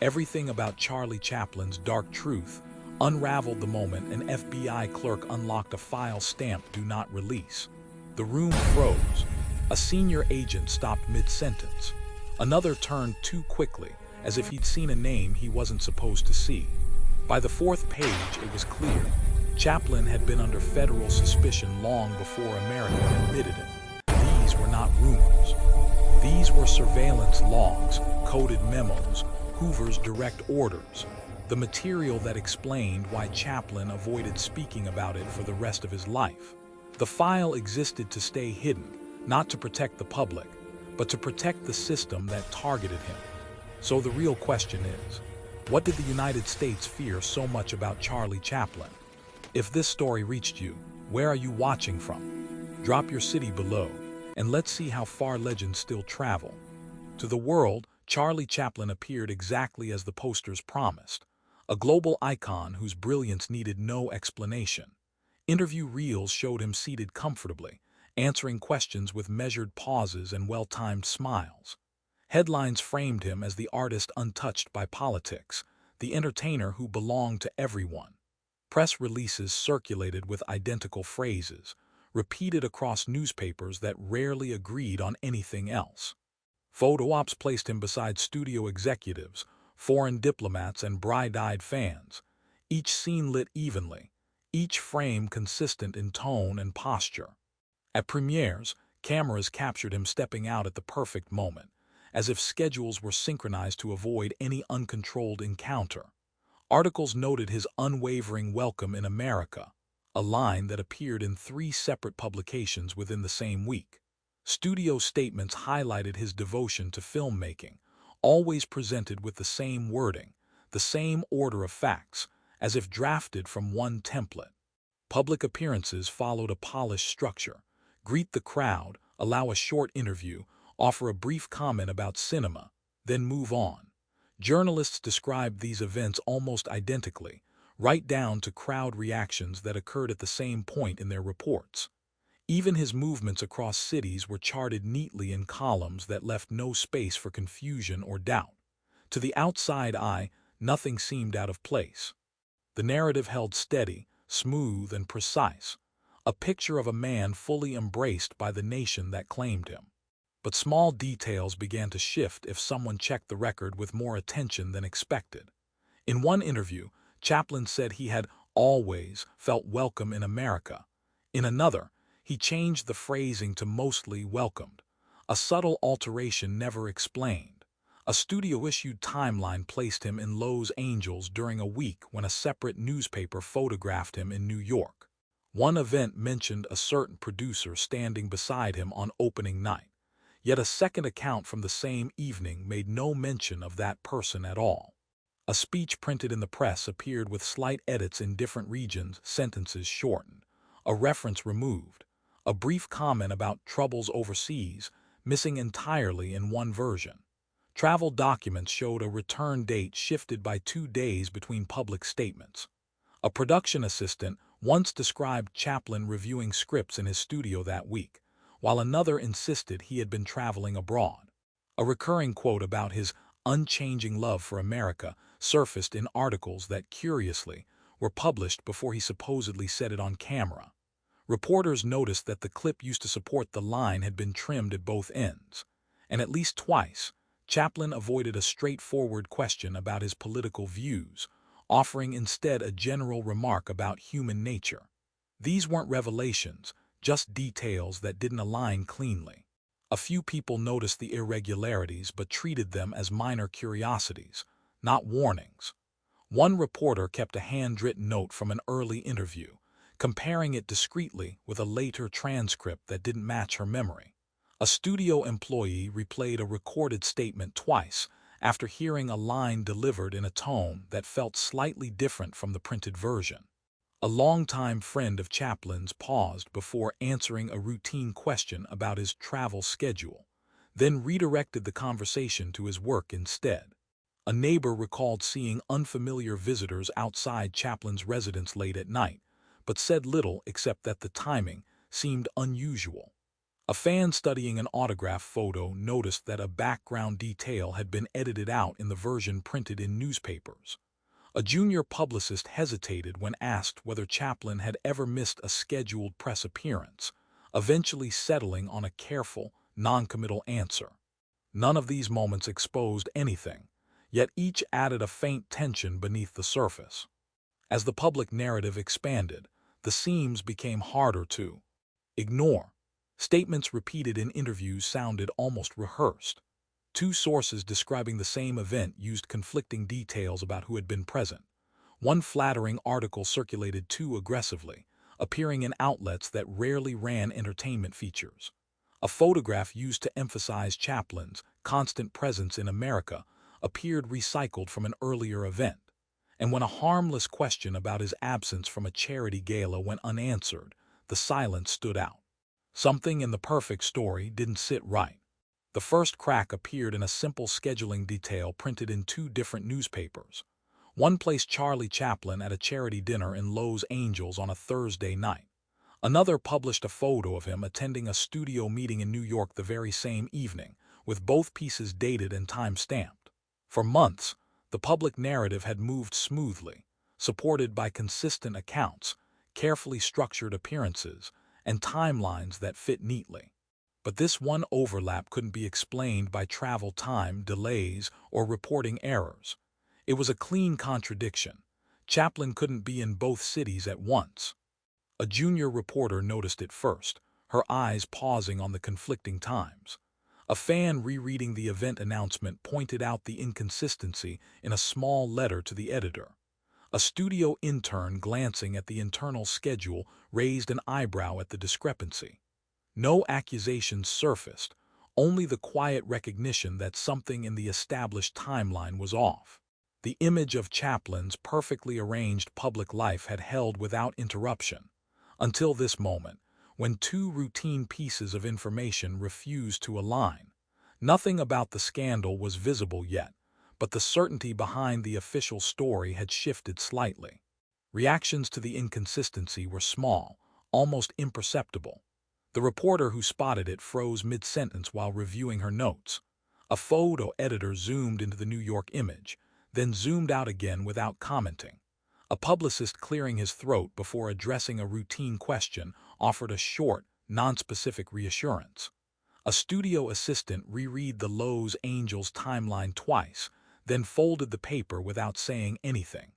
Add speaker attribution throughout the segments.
Speaker 1: Everything about Charlie Chaplin's dark truth unraveled the moment an FBI clerk unlocked a file stamped "Do Not Release." The room froze. A senior agent stopped mid-sentence. Another turned too quickly, as if he'd seen a name he wasn't supposed to see. By the fourth page, it was clear. Chaplin had been under federal suspicion long before America admitted it. These were not rumors. These were surveillance logs, coded memos, Hoover's direct orders, the material that explained why Chaplin avoided speaking about it for the rest of his life. The file existed to stay hidden, not to protect the public, but to protect the system that targeted him. So the real question is, what did the United States fear so much about Charlie Chaplin? If this story reached you, where are you watching from? Drop your city below, and let's see how far legends still travel. To the world, Charlie Chaplin appeared exactly as the posters promised, a global icon whose brilliance needed no explanation. Interview reels showed him seated comfortably, answering questions with measured pauses and well-timed smiles. Headlines framed him as the artist untouched by politics, the entertainer who belonged to everyone. Press releases circulated with identical phrases, repeated across newspapers that rarely agreed on anything else. Photo ops placed him beside studio executives, foreign diplomats, and bright-eyed fans, each scene lit evenly, each frame consistent in tone and posture. At premieres, cameras captured him stepping out at the perfect moment, as if schedules were synchronized to avoid any uncontrolled encounter. Articles noted his unwavering welcome in America, a line that appeared in 3 separate publications within the same week. Studio statements highlighted his devotion to filmmaking, always presented with the same wording, the same order of facts, as if drafted from one template. Public appearances followed a polished structure: greet the crowd, allow a short interview, offer a brief comment about cinema, then move on. Journalists described these events almost identically, right down to crowd reactions that occurred at the same point in their reports. Even his movements across cities were charted neatly in columns that left no space for confusion or doubt. To the outside eye, nothing seemed out of place. The narrative held steady, smooth, and precise, a picture of a man fully embraced by the nation that claimed him. But small details began to shift if someone checked the record with more attention than expected. In one interview, Chaplin said he had always felt welcome in America. In another, he changed the phrasing to mostly welcomed, a subtle alteration never explained. A studio-issued timeline placed him in Los Angeles during a week when a separate newspaper photographed him in New York. One event mentioned a certain producer standing beside him on opening night, yet a second account from the same evening made no mention of that person at all. A speech printed in the press appeared with slight edits in different regions, sentences shortened, a reference removed, a brief comment about troubles overseas missing entirely in one version. Travel documents showed a return date shifted by 2 days between public statements. A production assistant once described Chaplin reviewing scripts in his studio that week, while another insisted he had been traveling abroad. A recurring quote about his unchanging love for America surfaced in articles that, curiously, were published before he supposedly said it on camera. Reporters noticed that the clip used to support the line had been trimmed at both ends, and at least twice, Chaplin avoided a straightforward question about his political views, offering instead a general remark about human nature. These weren't revelations, just details that didn't align cleanly. A few people noticed the irregularities but treated them as minor curiosities, not warnings. One reporter kept a handwritten note from an early interview, comparing it discreetly with a later transcript that didn't match her memory. A studio employee replayed a recorded statement twice after hearing a line delivered in a tone that felt slightly different from the printed version. A longtime friend of Chaplin's paused before answering a routine question about his travel schedule, then redirected the conversation to his work instead. A neighbor recalled seeing unfamiliar visitors outside Chaplin's residence late at night, but said little except that the timing seemed unusual. A fan studying an autograph photo noticed that a background detail had been edited out in the version printed in newspapers. A junior publicist hesitated when asked whether Chaplin had ever missed a scheduled press appearance, eventually settling on a careful, non-committal answer. None of these moments exposed anything, yet each added a faint tension beneath the surface. As the public narrative expanded, the seams became harder to ignore. Statements repeated in interviews sounded almost rehearsed. Two sources describing the same event used conflicting details about who had been present. One flattering article circulated too aggressively, appearing in outlets that rarely ran entertainment features. A photograph used to emphasize Chaplin's constant presence in America appeared recycled from an earlier event. And when a harmless question about his absence from a charity gala went unanswered, the silence stood out. Something in the perfect story didn't sit right. The first crack appeared in a simple scheduling detail printed in two different newspapers. One placed Charlie Chaplin at a charity dinner in Los Angeles on a Thursday night. Another published a photo of him attending a studio meeting in New York the very same evening, with both pieces dated and time-stamped. For months, the public narrative had moved smoothly, supported by consistent accounts, carefully structured appearances, and timelines that fit neatly. But this one overlap couldn't be explained by travel time, delays, or reporting errors. It was a clean contradiction. Chaplin couldn't be in both cities at once. A junior reporter noticed it first, her eyes pausing on the conflicting times. A fan rereading the event announcement pointed out the inconsistency in a small letter to the editor. A studio intern glancing at the internal schedule raised an eyebrow at the discrepancy. No accusations surfaced, only the quiet recognition that something in the established timeline was off. The image of Chaplin's perfectly arranged public life had held without interruption, until this moment, when two routine pieces of information refused to align. Nothing about the scandal was visible yet, but the certainty behind the official story had shifted slightly. Reactions to the inconsistency were small, almost imperceptible. The reporter who spotted it froze mid-sentence while reviewing her notes. A photo editor zoomed into the New York image, then zoomed out again without commenting. A publicist clearing his throat before addressing a routine question offered a short, nonspecific reassurance. A studio assistant reread the Los Angeles timeline twice, then folded the paper without saying anything.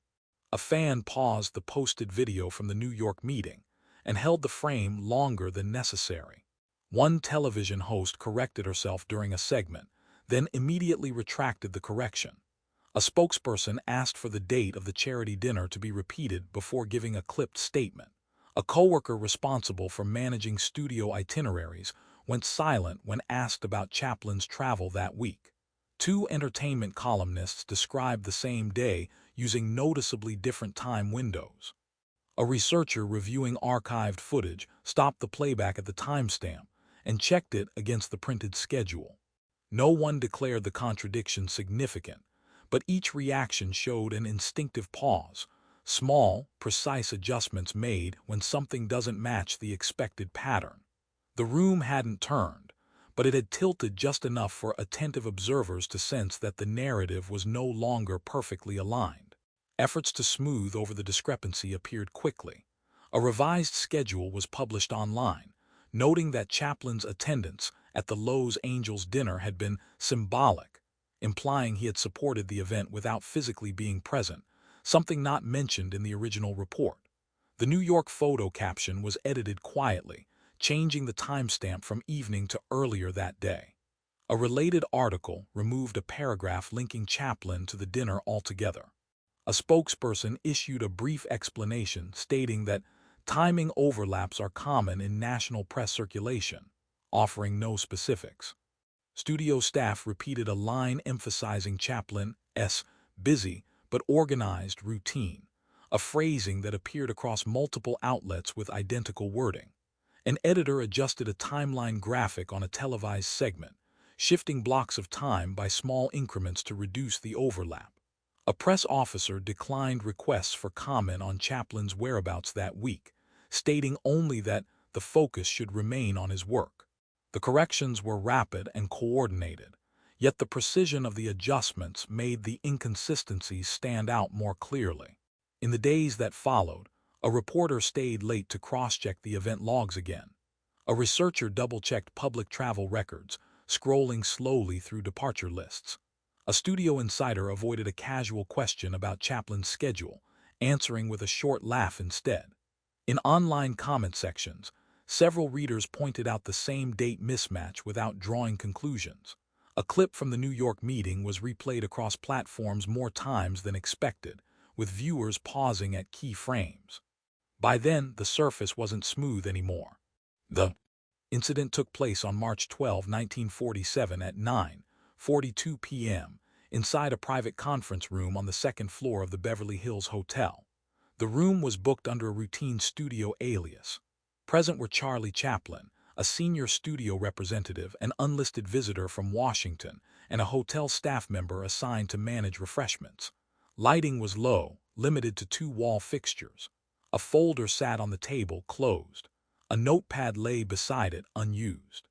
Speaker 1: A fan paused the posted video from the New York meeting and held the frame longer than necessary. One television host corrected herself during a segment, then immediately retracted the correction. A spokesperson asked for the date of the charity dinner to be repeated before giving a clipped statement. A coworker responsible for managing studio itineraries went silent when asked about Chaplin's travel that week. Two entertainment columnists described the same day using noticeably different time windows. A researcher reviewing archived footage stopped the playback at the timestamp and checked it against the printed schedule. No one declared the contradiction significant, but each reaction showed an instinctive pause, small, precise adjustments made when something doesn't match the expected pattern. The room hadn't turned, but it had tilted just enough for attentive observers to sense that the narrative was no longer perfectly aligned. Efforts to smooth over the discrepancy appeared quickly. A revised schedule was published online, noting that Chaplin's attendance at the Los Angeles dinner had been symbolic, implying he had supported the event without physically being present, something not mentioned in the original report. The New York photo caption was edited quietly, changing the timestamp from evening to earlier that day. A related article removed a paragraph linking Chaplin to the dinner altogether. A spokesperson issued a brief explanation stating that timing overlaps are common in national press circulation, offering no specifics. Studio staff repeated a line emphasizing Chaplin's busy but organized routine, a phrasing that appeared across multiple outlets with identical wording. An editor adjusted a timeline graphic on a televised segment, shifting blocks of time by small increments to reduce the overlap. A press officer declined requests for comment on Chaplin's whereabouts that week, stating only that the focus should remain on his work. The corrections were rapid and coordinated, yet the precision of the adjustments made the inconsistencies stand out more clearly. In the days that followed, a reporter stayed late to cross-check the event logs again. A researcher double-checked public travel records, scrolling slowly through departure lists. A studio insider avoided a casual question about Chaplin's schedule, answering with a short laugh instead. In online comment sections, several readers pointed out the same date mismatch without drawing conclusions. A clip from the New York meeting was replayed across platforms more times than expected, with viewers pausing at key frames. By then, the surface wasn't smooth anymore. The incident took place on March 12, 1947 at 9:42 p.m. inside a private conference room on the second floor of the Beverly Hills Hotel. The room was booked under a routine studio alias. Present were Charlie Chaplin, a senior studio representative, an unlisted visitor from Washington, and a hotel staff member assigned to manage refreshments. Lighting was low, limited to two wall fixtures. A folder sat on the table, closed. A notepad lay beside it, unused.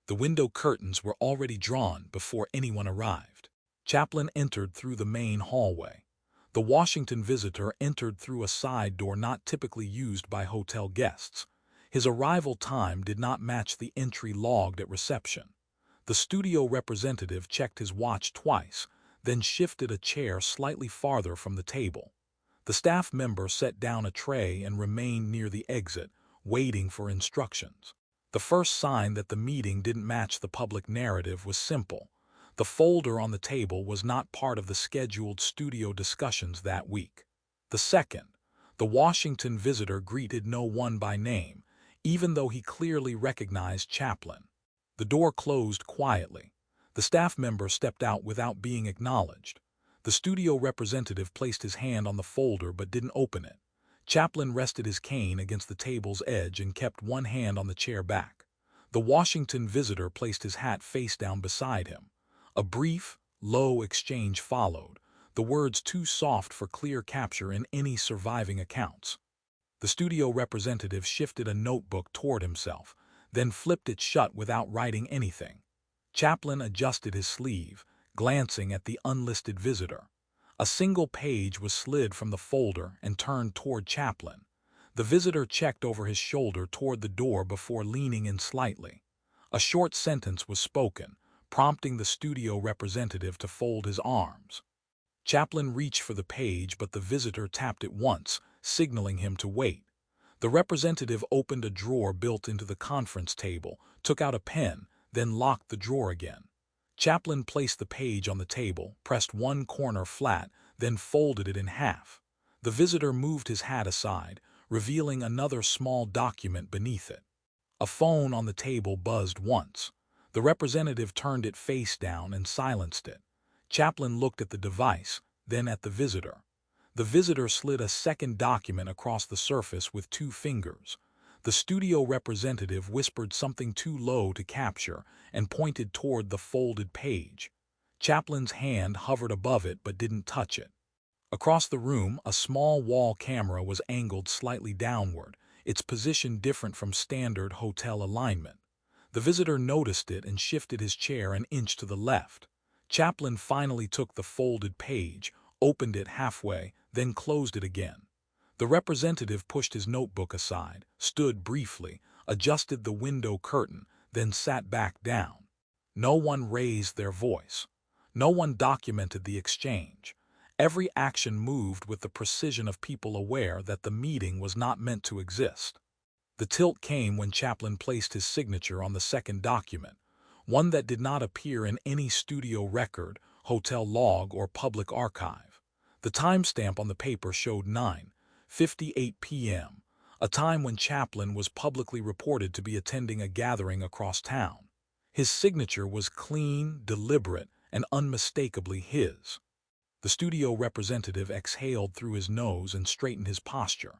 Speaker 1: The window curtains were already drawn before anyone arrived. Chaplin entered through the main hallway. The Washington visitor entered through a side door not typically used by hotel guests. His arrival time did not match the entry logged at reception. The studio representative checked his watch twice, then shifted a chair slightly farther from the table. The staff member set down a tray and remained near the exit, waiting for instructions. The first sign that the meeting didn't match the public narrative was simple. The folder on the table was not part of the scheduled studio discussions that week. The second, the Washington visitor greeted no one by name, even though he clearly recognized Chaplin. The door closed quietly. The staff member stepped out without being acknowledged. The studio representative placed his hand on the folder but didn't open it. Chaplin rested his cane against the table's edge and kept one hand on the chair back. The Washington visitor placed his hat face down beside him. A brief, low exchange followed, the words too soft for clear capture in any surviving accounts. The studio representative shifted a notebook toward himself, then flipped it shut without writing anything. Chaplin adjusted his sleeve, glancing at the unlisted visitor. A single page was slid from the folder and turned toward Chaplin. The visitor checked over his shoulder toward the door before leaning in slightly. A short sentence was spoken, prompting the studio representative to fold his arms. Chaplin reached for the page, but the visitor tapped it once, signaling him to wait. The representative opened a drawer built into the conference table, took out a pen, then locked the drawer again. Chaplin placed the page on the table, pressed one corner flat, then folded it in half. The visitor moved his hat aside, revealing another small document beneath it. A phone on the table buzzed once. The representative turned it face down and silenced it. Chaplin looked at the device, then at the visitor. The visitor slid a second document across the surface with two fingers. The studio representative whispered something too low to capture and pointed toward the folded page. Chaplin's hand hovered above it but didn't touch it. Across the room, a small wall camera was angled slightly downward, its position different from standard hotel alignment. The visitor noticed it and shifted his chair an inch to the left. Chaplin finally took the folded page, opened it halfway, then closed it again. The representative pushed his notebook aside, stood briefly, adjusted the window curtain, then sat back down. No one raised their voice. No one documented the exchange. Every action moved with the precision of people aware that the meeting was not meant to exist. The tilt came when Chaplin placed his signature on the second document, one that did not appear in any studio record, hotel log, or public archive. The timestamp on the paper showed 9:58 p.m., a time when Chaplin was publicly reported to be attending a gathering across town. His signature was clean, deliberate, and unmistakably his. The studio representative exhaled through his nose and straightened his posture.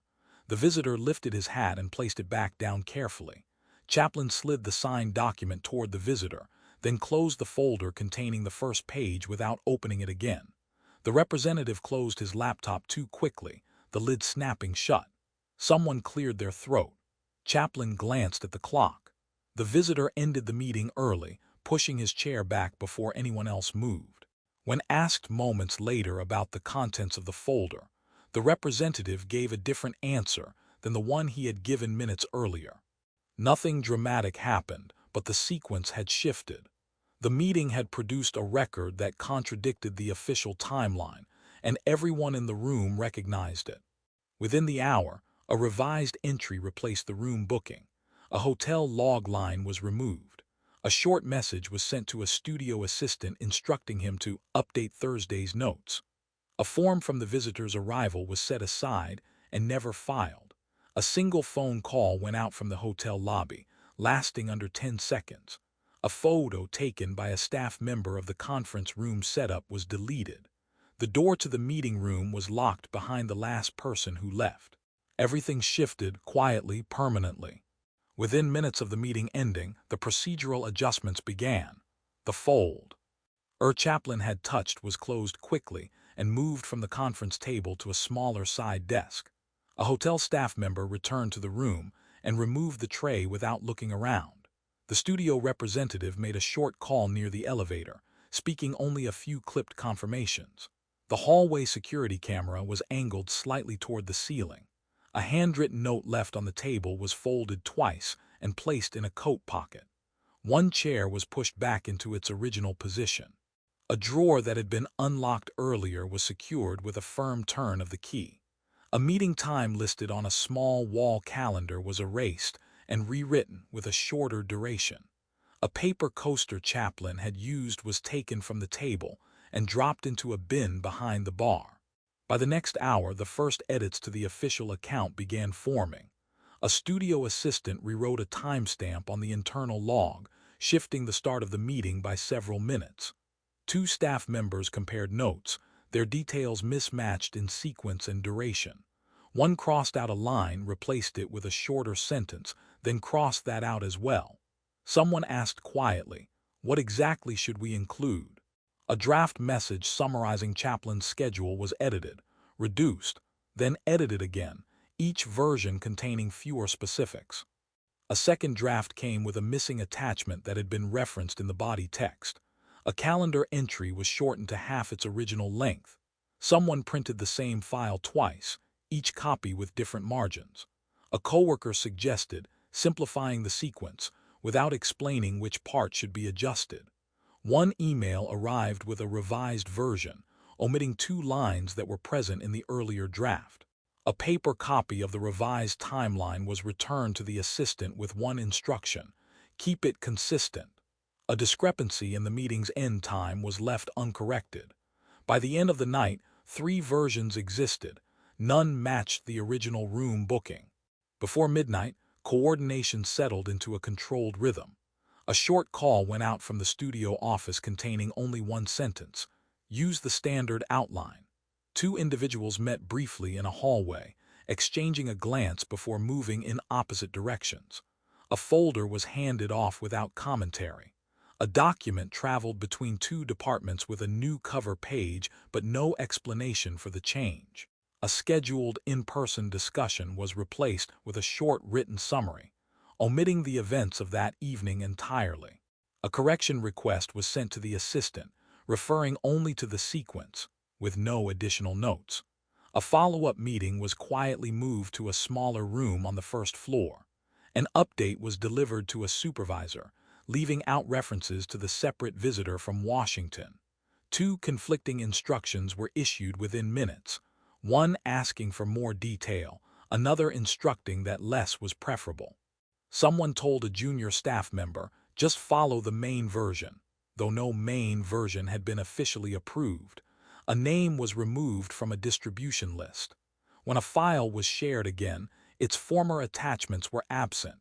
Speaker 1: The visitor lifted his hat and placed it back down carefully. Chaplin slid the signed document toward the visitor, then closed the folder containing the first page without opening it again. The representative closed his laptop too quickly, the lid snapping shut. Someone cleared their throat. Chaplin glanced at the clock. The visitor ended the meeting early, pushing his chair back before anyone else moved. When asked moments later about the contents of the folder, the representative gave a different answer than the one he had given minutes earlier. Nothing dramatic happened, but the sequence had shifted. The meeting had produced a record that contradicted the official timeline, and everyone in the room recognized it. Within the hour, a revised entry replaced the room booking. A hotel log line was removed. A short message was sent to a studio assistant instructing him to update Thursday's notes. A form from the visitor's arrival was set aside and never filed. A single phone call went out from the hotel lobby, lasting under 10 seconds. A photo taken by a staff member of the conference room setup was deleted. The door to the meeting room was locked behind the last person who left. Everything shifted quietly, permanently. Within minutes of the meeting ending, the procedural adjustments began. The fold Chaplin had touched was closed quickly and moved from the conference table to a smaller side desk. A hotel staff member returned to the room and removed the tray without looking around. The studio representative made a short call near the elevator, speaking only a few clipped confirmations. The hallway security camera was angled slightly toward the ceiling. A handwritten note left on the table was folded twice and placed in a coat pocket. One chair was pushed back into its original position. A drawer that had been unlocked earlier was secured with a firm turn of the key. A meeting time listed on a small wall calendar was erased and rewritten with a shorter duration. A paper coaster Chaplin had used was taken from the table and dropped into a bin behind the bar. By the next hour, the first edits to the official account began forming. A studio assistant rewrote a timestamp on the internal log, shifting the start of the meeting by several minutes. Two staff members compared notes, their details mismatched in sequence and duration. One crossed out a line, replaced it with a shorter sentence, then crossed that out as well. Someone asked quietly, "What exactly should we include?" A draft message summarizing Chaplin's schedule was edited, reduced, then edited again, each version containing fewer specifics. A second draft came with a missing attachment that had been referenced in the body text. A calendar entry was shortened to half its original length. Someone printed the same file twice, each copy with different margins. A coworker suggested simplifying the sequence without explaining which part should be adjusted. One email arrived with a revised version, omitting two lines that were present in the earlier draft. A paper copy of the revised timeline was returned to the assistant with one instruction: keep it consistent. A discrepancy in the meeting's end time was left uncorrected. By the end of the night, 3 versions existed. None matched the original room booking. Before midnight, coordination settled into a controlled rhythm. A short call went out from the studio office containing only one sentence: use the standard outline. 2 individuals met briefly in a hallway, exchanging a glance before moving in opposite directions. A folder was handed off without commentary. A document traveled between 2 departments with a new cover page but no explanation for the change. A scheduled in-person discussion was replaced with a short written summary, omitting the events of that evening entirely. A correction request was sent to the assistant, referring only to the sequence, with no additional notes. A follow-up meeting was quietly moved to a smaller room on the first floor. An update was delivered to a supervisor, leaving out references to the separate visitor from Washington. 2 conflicting instructions were issued within minutes, one asking for more detail, another instructing that less was preferable. Someone told a junior staff member, "Just follow the main version." Though no main version had been officially approved, a name was removed from a distribution list. When a file was shared again, its former attachments were absent.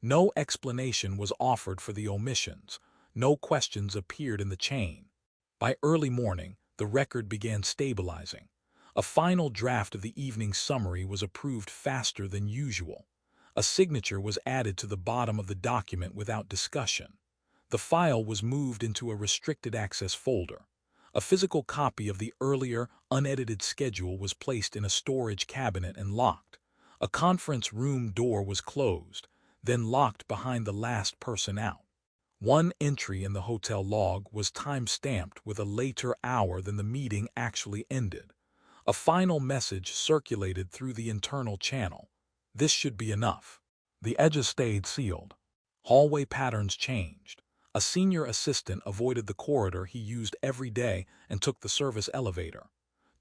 Speaker 1: No explanation was offered for the omissions. No questions appeared in the chain. By early morning, the record began stabilizing. A final draft of the evening summary was approved faster than usual. A signature was added to the bottom of the document without discussion. The file was moved into a restricted access folder. A physical copy of the earlier, unedited schedule was placed in a storage cabinet and locked. A conference room door was closed. then locked behind the last person out. One entry in the hotel log was time-stamped with a later hour than the meeting actually ended. A final message circulated through the internal channel. This should be enough. The edges stayed sealed. Hallway patterns changed. A senior assistant avoided the corridor he used every day and took the service elevator.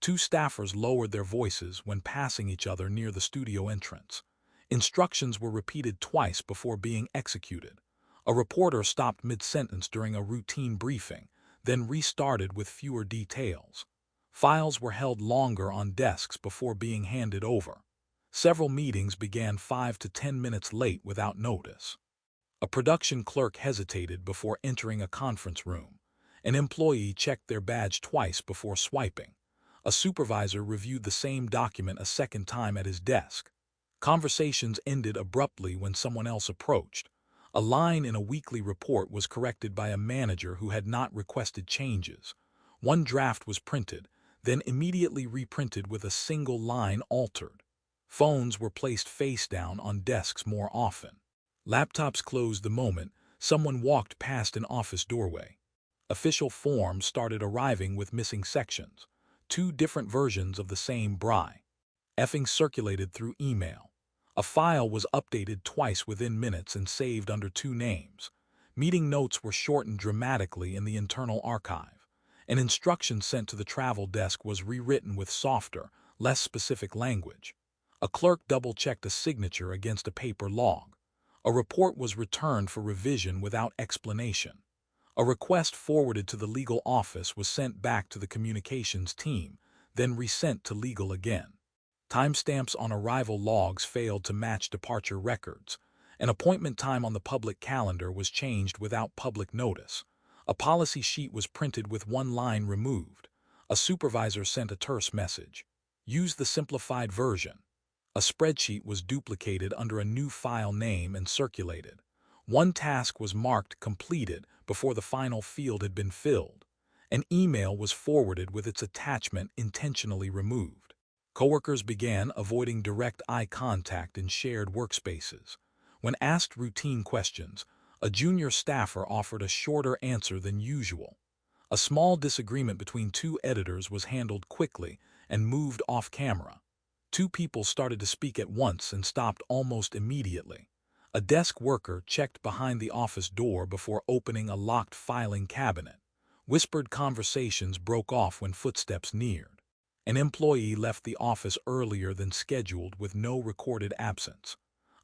Speaker 1: Two staffers lowered their voices when passing each other near the studio entrance. Instructions were repeated twice before being executed. A reporter stopped mid-sentence during a routine briefing, then restarted with fewer details. Files were held longer on desks before being handed over. Several meetings began 5 to 10 minutes late without notice. A production clerk hesitated before entering a conference room. An employee checked their badge twice before swiping. A supervisor reviewed the same document a second time at his desk. Conversations ended abruptly when someone else approached. A line in a weekly report was corrected by a manager who had not requested changes. One draft was printed, then immediately reprinted with a single line altered. Phones were placed face down on desks more often. Laptops closed the moment someone walked past an office doorway. Official forms started arriving with missing sections. Two different versions of the same bri. Effing circulated through email. A file was updated twice within minutes and saved under two names. Meeting notes were shortened dramatically in the internal archive. An instruction sent to the travel desk was rewritten with softer, less specific language. A clerk double-checked a signature against a paper log. A report was returned for revision without explanation. A request forwarded to the legal office was sent back to the communications team, then resent to legal again. Timestamps on arrival logs failed to match departure records. An appointment time on the public calendar was changed without public notice. A policy sheet was printed with one line removed. A supervisor sent a terse message. Use the simplified version. A spreadsheet was duplicated under a new file name and circulated. One task was marked completed before the final field had been filled. An email was forwarded with its attachment intentionally removed. Coworkers began avoiding direct eye contact in shared workspaces. When asked routine questions, a junior staffer offered a shorter answer than usual. A small disagreement between two editors was handled quickly and moved off camera. Two people started to speak at once and stopped almost immediately. A desk worker checked behind the office door before opening a locked filing cabinet. Whispered conversations broke off when footsteps neared. An employee left the office earlier than scheduled with no recorded absence.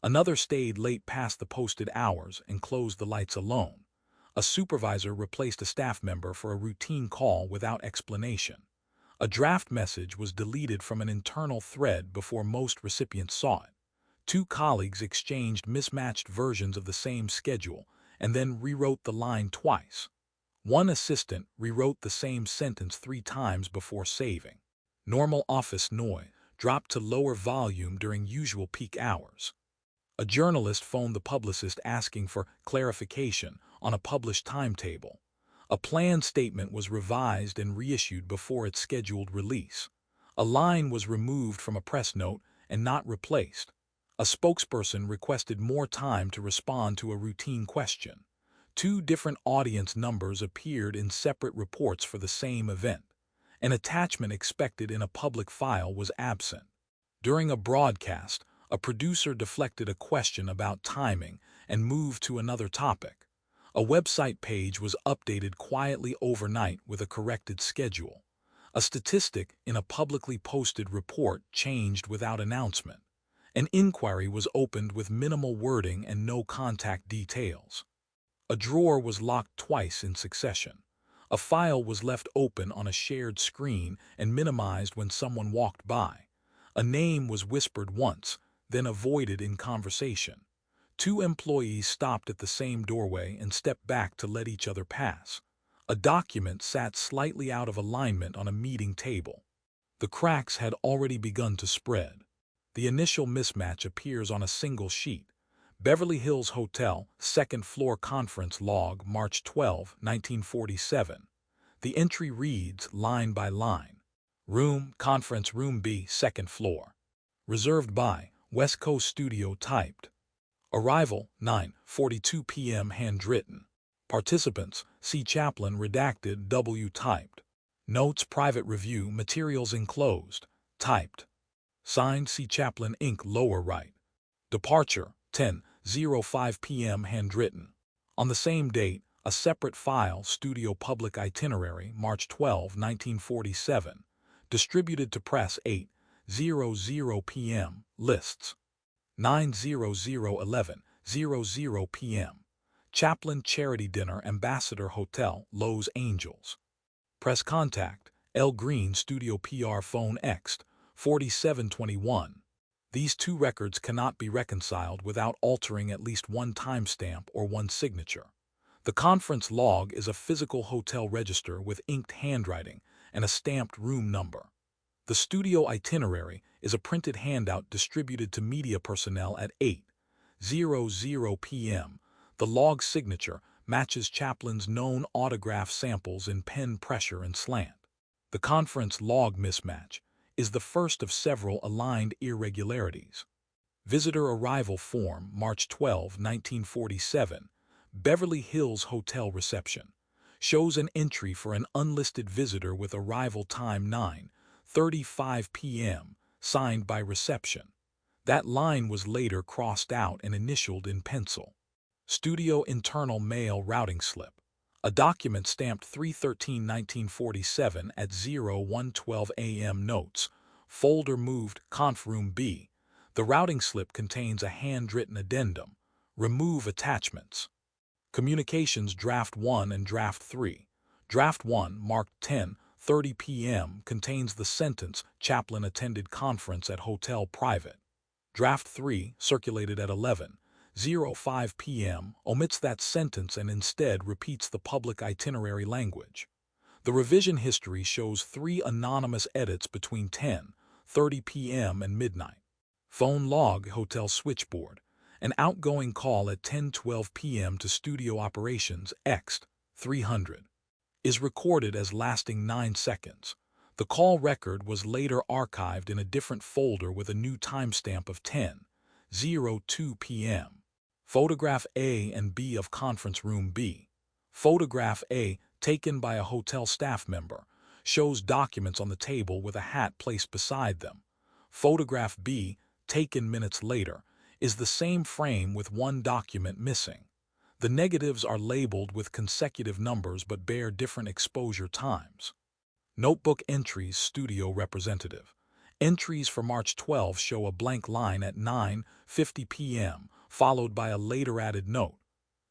Speaker 1: Another stayed late past the posted hours and closed the lights alone. A supervisor replaced a staff member for a routine call without explanation. A draft message was deleted from an internal thread before most recipients saw it. Two colleagues exchanged mismatched versions of the same schedule and then rewrote the line twice. One assistant rewrote the same sentence 3 times before saving. Normal office noise dropped to lower volume during usual peak hours. A journalist phoned the publicist asking for clarification on a published timetable. A planned statement was revised and reissued before its scheduled release. A line was removed from a press note and not replaced. A spokesperson requested more time to respond to a routine question. Two different audience numbers appeared in separate reports for the same event. An attachment expected in a public file was absent. During a broadcast, a producer deflected a question about timing and moved to another topic. A website page was updated quietly overnight with a corrected schedule. A statistic in a publicly posted report changed without announcement. An inquiry was opened with minimal wording and no contact details. A drawer was locked twice in succession. A file was left open on a shared screen and minimized when someone walked by. A name was whispered once, then avoided in conversation. Two employees stopped at the same doorway and stepped back to let each other pass. A document sat slightly out of alignment on a meeting table. The cracks had already begun to spread. The initial mismatch appears on a single sheet. Beverly Hills Hotel, second floor conference log, March 12, 1947. The entry reads, line by line. Room, conference room B, second floor. Reserved by, West Coast Studio typed. Arrival, 9:42 p.m. Handwritten. Participants, C. Chaplin redacted, W. typed. Notes, private review, materials enclosed, typed. Signed, C. Chaplin, Inc. Lower right. Departure, 10:05 p.m. Handwritten. On the same date, a separate file, Studio Public Itinerary, March 12, 1947, distributed to press, 8:00 p.m. Lists. 9:00 p.m. Chaplin Charity Dinner, Ambassador Hotel, Los Angeles. Press contact, L. Green, Studio PR, phone X, 4721. These two records cannot be reconciled without altering at least one timestamp or one signature. The conference log is a physical hotel register with inked handwriting and a stamped room number. The studio itinerary is a printed handout distributed to media personnel at 8:00 p.m. The log signature matches Chaplin's known autograph samples in pen pressure and slant. The conference log mismatch is the first of several aligned irregularities. Visitor arrival form, March 12, 1947, Beverly Hills Hotel reception, shows an entry for an unlisted visitor with arrival time 9:35 p.m., signed by reception. That line was later crossed out and initialed in pencil. Studio internal mail routing slip. A document stamped 3/13/1947 at 01:12 a.m. Notes. Folder moved, Conf Room B. The routing slip contains a handwritten addendum. Remove attachments. Communications Draft 1 and Draft 3. Draft 1, marked 10:30 p.m., contains the sentence, Chaplin attended conference at Hotel Private. Draft 3, circulated at 11:05 p.m., omits that sentence and instead repeats the public itinerary language. The revision history shows 3 anonymous edits between 10:30 p.m. and midnight. Phone log, hotel switchboard. An outgoing call at 10:12 p.m. to studio operations, X 300, is recorded as lasting 9 seconds. The call record was later archived in a different folder with a new timestamp of 10:02 p.m. Photograph A and B of conference room B. Photograph A, taken by a hotel staff member, shows documents on the table with a hat placed beside them. Photograph B, taken minutes later, is the same frame with one document missing. The negatives are labeled with consecutive numbers but bear different exposure times. Notebook entries, studio representative. Entries for March 12 show a blank line at 9:50 p.m., followed by a later added note.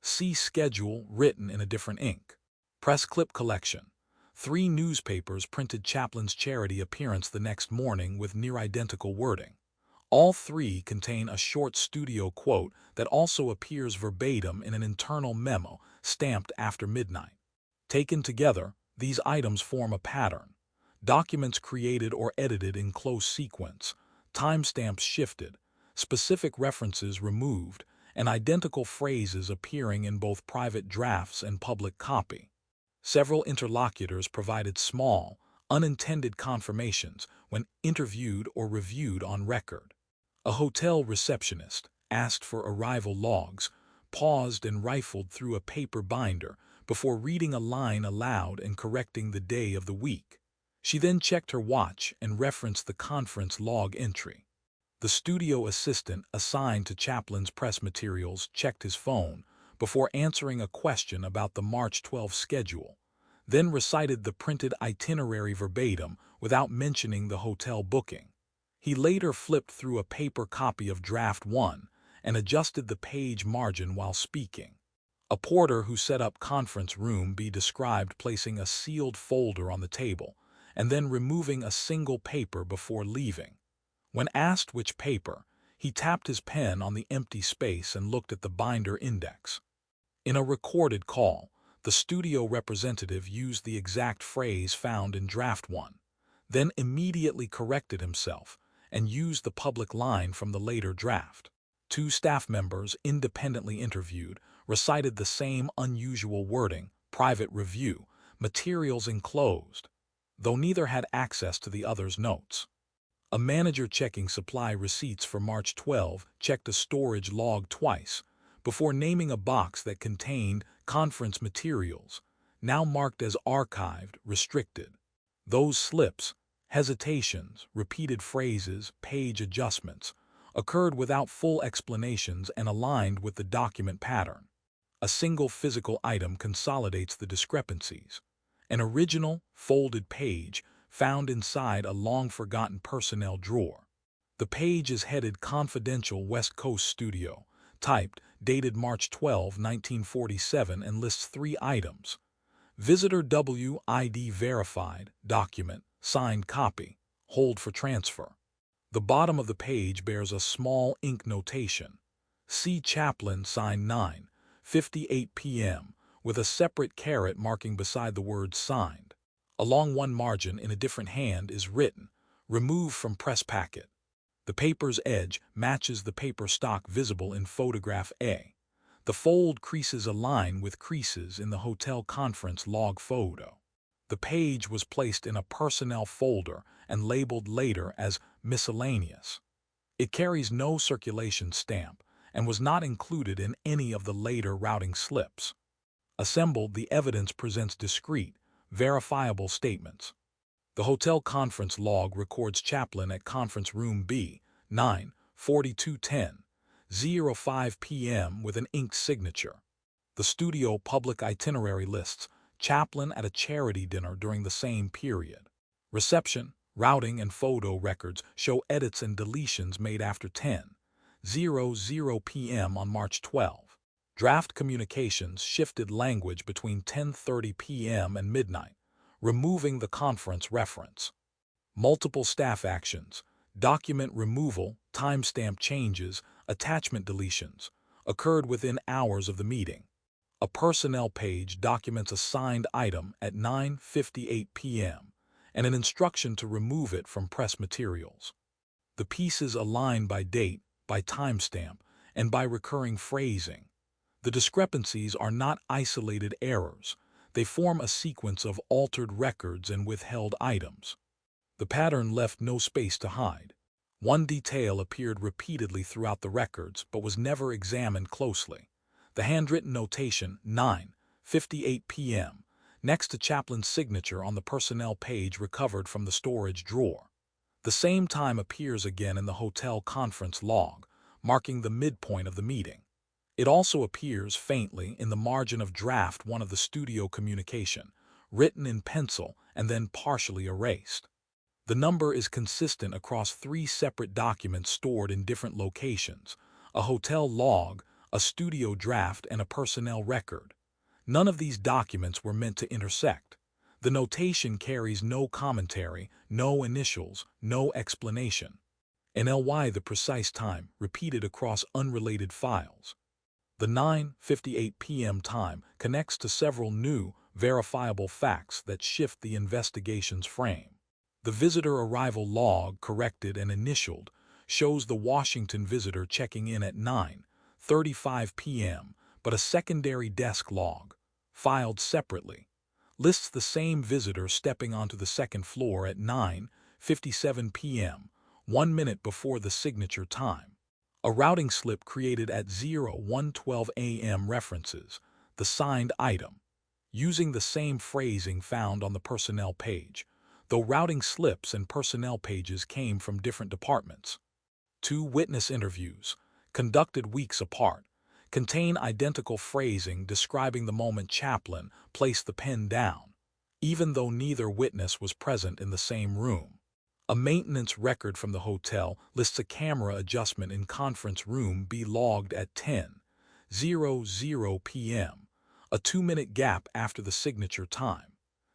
Speaker 1: See schedule, written in a different ink. Press clip collection. 3 newspapers printed Chaplin's charity appearance the next morning with near-identical wording. All 3 contain a short studio quote that also appears verbatim in an internal memo stamped after midnight. Taken together, these items form a pattern. Documents created or edited in close sequence, timestamps shifted, specific references removed, and identical phrases appearing in both private drafts and public copy. Several interlocutors provided small, unintended confirmations when interviewed or reviewed on record. A hotel receptionist, asked for arrival logs, paused and rifled through a paper binder before reading a line aloud and correcting the day of the week. She then checked her watch and referenced the conference log entry. The studio assistant assigned to Chaplin's press materials checked his phone before answering a question about the March 12 schedule, then recited the printed itinerary verbatim without mentioning the hotel booking. He later flipped through a paper copy of Draft 1 and adjusted the page margin while speaking. A porter who set up conference room B described placing a sealed folder on the table and then removing a single paper before leaving. When asked which paper, he tapped his pen on the empty space and looked at the binder index. In a recorded call, the studio representative used the exact phrase found in Draft 1, then immediately corrected himself and used the public line from the later draft. 2 staff members, independently interviewed, recited the same unusual wording, private review, materials enclosed, though neither had access to the other's notes. A manager checking supply receipts for March 12 checked a storage log twice before naming a box that contained conference materials, now marked as archived, restricted. Those slips, hesitations, repeated phrases, page adjustments, occurred without full explanations and aligned with the document pattern. A single physical item consolidates the discrepancies. An original, folded page found inside a long-forgotten personnel drawer. The page is headed Confidential West Coast Studio, typed, dated March 12, 1947, and lists 3 items. Visitor WID verified, document, signed copy, hold for transfer. The bottom of the page bears a small ink notation. C. Chaplin, signed 9:58 p.m., with a separate caret marking beside the word signed. Along one margin in a different hand is written, removed from press packet. The paper's edge matches the paper stock visible in photograph A. The fold creases align with creases in the hotel conference log photo. The page was placed in a personnel folder and labeled later as miscellaneous. It carries no circulation stamp and was not included in any of the later routing slips. Assembled, the evidence presents discrete, verifiable statements. The hotel conference log records Chaplin at conference room B, 9:42:10:05 p.m. with an inked signature. The studio public itinerary lists Chaplin at a charity dinner during the same period. Reception, routing, and photo records show edits and deletions made after 10:00 p.m. on March 12. Draft communications shifted language between 10:30 p.m. and midnight, removing the conference reference. Multiple staff actions, document removal, timestamp changes, attachment deletions, occurred within hours of the meeting. A personnel page documents a signed item at 9:58 p.m. and an instruction to remove it from press materials. The pieces align by date, by timestamp, and by recurring phrasing. The discrepancies are not isolated errors. They form a sequence of altered records and withheld items. The pattern left no space to hide. One detail appeared repeatedly throughout the records but was never examined closely. The handwritten notation 9:58 p.m. next to Chaplin's signature on the personnel page recovered from the storage drawer. The same time appears again in the hotel conference log, marking the midpoint of the meeting. It also appears faintly in the margin of draft 1 of the studio communication, written in pencil and then partially erased. The number is consistent across 3 separate documents stored in different locations: a hotel log, a studio draft, and a personnel record. None of these documents were meant to intersect. The notation carries no commentary, no initials, no explanation. And the precise time, repeated across unrelated files. The 9:58 p.m. time connects to several new, verifiable facts that shift the investigation's frame. The visitor arrival log, corrected and initialed, shows the Washington visitor checking in at 9:35 p.m., but a secondary desk log, filed separately, lists the same visitor stepping onto the second floor at 9:57 p.m., 1 minute before the signature time. A routing slip created at 01:12 a.m. references the signed item, using the same phrasing found on the personnel page, though routing slips and personnel pages came from different departments. 2 witness interviews, conducted weeks apart, contain identical phrasing describing the moment Chaplin placed the pen down, even though neither witness was present in the same room. A maintenance record from the hotel lists a camera adjustment in conference room B logged at 10:00 p.m., a 2-minute gap after the signature time.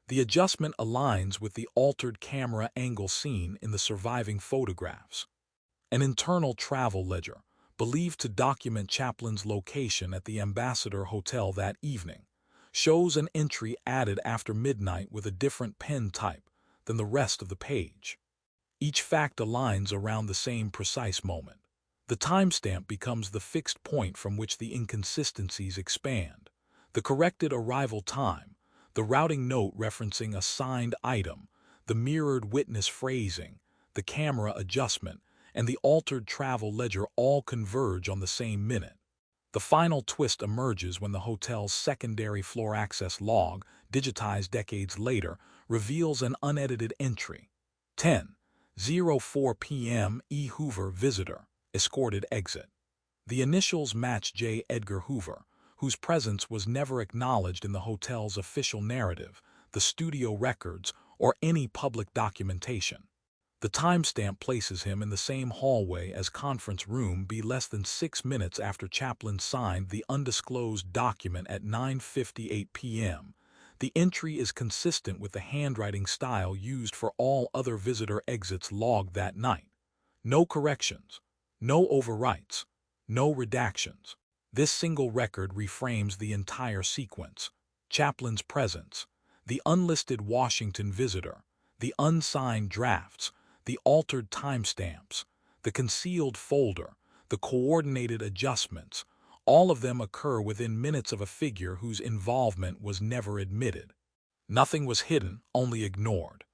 Speaker 1: The adjustment aligns with the altered camera angle seen in the surviving photographs. An internal travel ledger, believed to document Chaplin's location at the Ambassador Hotel that evening, shows an entry added after midnight with a different pen type than the rest of the page. Each fact aligns around the same precise moment. The timestamp becomes the fixed point from which the inconsistencies expand. The corrected arrival time, the routing note referencing a signed item, the mirrored witness phrasing, the camera adjustment, and the altered travel ledger all converge on the same minute. The final twist emerges when the hotel's secondary floor access log, digitized decades later, reveals an unedited entry. 10:04 p.m. E. Hoover visitor, escorted exit. The initials match J. Edgar Hoover, whose presence was never acknowledged in the hotel's official narrative, the studio records, or any public documentation. The timestamp places him in the same hallway as conference room B less than 6 minutes after Chaplin signed the undisclosed document at 9:58 p.m. The entry is consistent with the handwriting style used for all other visitor exits logged that night. No corrections, no overwrites, no redactions. This single record reframes the entire sequence: Chaplin's presence, the unlisted Washington visitor, the unsigned drafts, the altered timestamps, the concealed folder, the coordinated adjustments. All of them occur within minutes of a figure whose involvement was never admitted. Nothing was hidden, only ignored.